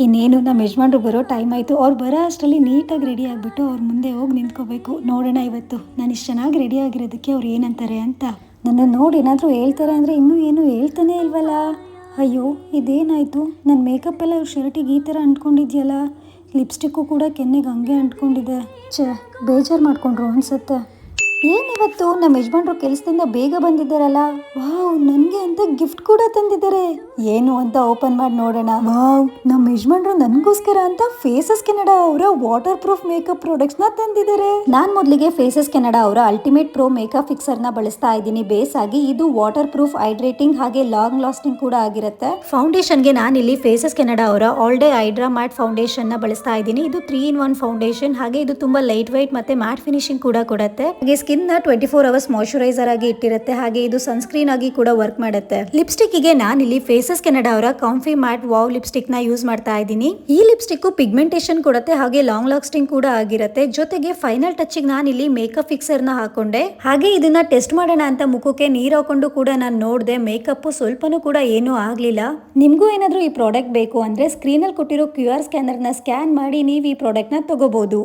ಇನ್ನೇನು ನಮ್ಮ ಯಜಮಾನ್ರು ಬರೋ ಟೈಮ್ ಆಯಿತು. ಅವ್ರು ಬರೋ ಅಷ್ಟರಲ್ಲಿ ನೀಟಾಗಿ ರೆಡಿ ಆಗಿಬಿಟ್ಟು ಅವ್ರ ಮುಂದೆ ಹೋಗಿ ನಿಂತ್ಕೋಬೇಕು. ನೋಡೋಣ ಇವತ್ತು ನಾನು ಇಷ್ಟು ಚೆನ್ನಾಗಿ ರೆಡಿ ಆಗಿರೋದಕ್ಕೆ ಅವ್ರು ಏನಂತಾರೆ ಅಂತ. ನನ್ನ ನೋಡಿ ಏನಾದರೂ ಹೇಳ್ತಾರೆ ಅಂದರೆ ಇನ್ನೂ ಏನು ಹೇಳ್ತಾನೆ ಇಲ್ವಲ್ಲ. ಅಯ್ಯೋ ಇದೇನಾಯಿತು, ನನ್ನ ಮೇಕಪ್ ಎಲ್ಲ ಇವ್ರ ಶರ್ಟಿಗೆ ಈ ಥರ ಅಂಟ್ಕೊಂಡಿದ್ಯಲ್ಲ. ಲಿಪ್ಸ್ಟಿಕ್ಕು ಕೂಡ ಕೆನ್ನೆಗೆ ಹಂಗೆ ಅಂಟ್ಕೊಂಡಿದೆ. ಬೇಜಾರು ಮಾಡ್ಕೊಂಡ್ರು ಅನ್ಸುತ್ತೆ. ಏನಿವತ್ತು ನಮ್ಮ ಯಜಮಾನ್ರು ಕೆಲಸದಿಂದ ಬೇಗ ಬಂದಿದ್ದಾರಲ್ಲ. ವಾವ್, ನನಗೆ ಅಂತ ಗಿಫ್ಟ್ ಕೂಡ ತಂದಿದ್ದಾರೆ. ಏನು ಅಂತ ಓಪನ್ ಮಾಡಿ ನೋಡೋಣ. ವಾವ್, ನಮ್ಮ ಯಜಮಾನ್ರು ನನಗೋಸ್ಕರ ಅಂತ ಫೇಸಸ್ ಕೆನಡಾ ಅವರ ವಾಟರ್ ಪ್ರೂಫ್ ಮೇಕಪ್ ಪ್ರಾಡಕ್ಟ್ಸ್ನ ತಂದಿದ್ದಾರೆ. ನಾನು ಮೊದಲಿಗೆ ಫೇಸಸ್ ಕೆನಡಾ ಅವರ ಅಲ್ಟಿಮೇಟ್ ಪ್ರೋ ಮೇಕಪ್ ಫಿಕ್ಸರ್ನ ಬಳಸ್ತಾ ಇದ್ದೀನಿ ಬೇಸ್ ಆಗಿ. ಇದು ವಾಟರ್ ಪ್ರೂಫ್, ಹೈಡ್ರೇಟಿಂಗ್ ಹಾಗೆ ಲಾಂಗ್ ಲಾಸ್ಟಿಂಗ್ ಕೂಡ ಆಗಿರುತ್ತೆ. ಫೌಂಡೇಶನ್ಗೆ ನಾನಿಲ್ಲಿ ಫೇಸಸ್ ಕೆನಡಾ ಅವರ all day hydra mat foundation ನ ಬಳಸ್ತಾ ಇದ್ದೀನಿ. ಇದು 3-in-1 ಫೌಂಡೇಶನ್. ಹಾಗೆ ಇದು ತುಂಬಾ ಲೈಟ್ ವೈಟ್ ಮತ್ತೆ ಮ್ಯಾಟ್ ಫಿನಿಶಿಂಗ್ ಕೂಡ ಕೊಡುತ್ತೆ. ಸ್ಕಿನ್ ನ 24 hours ಮಾಯಿಶ್ಚರೈಸರ್ ಆಗಿ ಇಟ್ಟಿರುತ್ತೆ. ಹಾಗೆ ಇದು ಸನ್ಸ್ಕ್ರೀನ್ ಆಗಿ ಕೂಡ ವರ್ಕ್ ಮಾಡುತ್ತೆ. ಲಿಪ್ಸ್ಟಿಕ್ ಗೆ ನಾನು ಇಲ್ಲಿ ಫೇಸಸ್ ಕೆನಡಾ ಅವರ ಕಾಂಫಿ ಮ್ಯಾಟ್ ವಾವ್ ಲಿಪ್ಸ್ಟಿಕ್ ನ ಯೂಸ್ ಮಾಡ್ತಾ ಇದ್ದೀನಿ. ಈ ಲಿಪ್ಸ್ಟಿಕ್ ಪಿಗ್ಮೆಂಟೇಶನ್ ಕೊಡುತ್ತೆ ಹಾಗೆ ಲಾಂಗ್ ಲಾಸ್ಟಿಂಗ್ ಕೂಡ ಆಗಿರುತ್ತೆ. ಜೊತೆಗೆ ಫೈನಲ್ ಟಚ್ ಗೆ ನಾನು ಇಲ್ಲಿ ಮೇಕಪ್ ಫಿಕ್ಸರ್ ನ ಹಾಕೊಂಡೆ. ಹಾಗೆ ಇದನ್ನ ಟೆಸ್ಟ್ ಮಾಡೋಣ ಅಂತ ಮುಖಕ್ಕೆ ನೀರ್ ಹಾಕೊಂಡು ಕೂಡ ನಾನು ನೋಡಿದೆ. ಮೇಕಪ್ ಸ್ವಲ್ಪನೂ ಕೂಡ ಏನೂ ಆಗ್ಲಿಲ್ಲ. ನಿಮ್ಗೂ ಏನಾದ್ರೂ ಈ ಪ್ರಾಡಕ್ಟ್ ಬೇಕು ಅಂದ್ರೆ ಸ್ಕ್ರೀನ್ ಅಲ್ಲಿ ಕೊಟ್ಟಿರೋ QR ಸ್ಕ್ಯಾನರ್ ನ ಸ್ಕ್ಯಾನ್ ಮಾಡಿ ನೀವು ಈ ಪ್ರಾಡಕ್ಟ್ ನ ತಗೋಬಹುದು.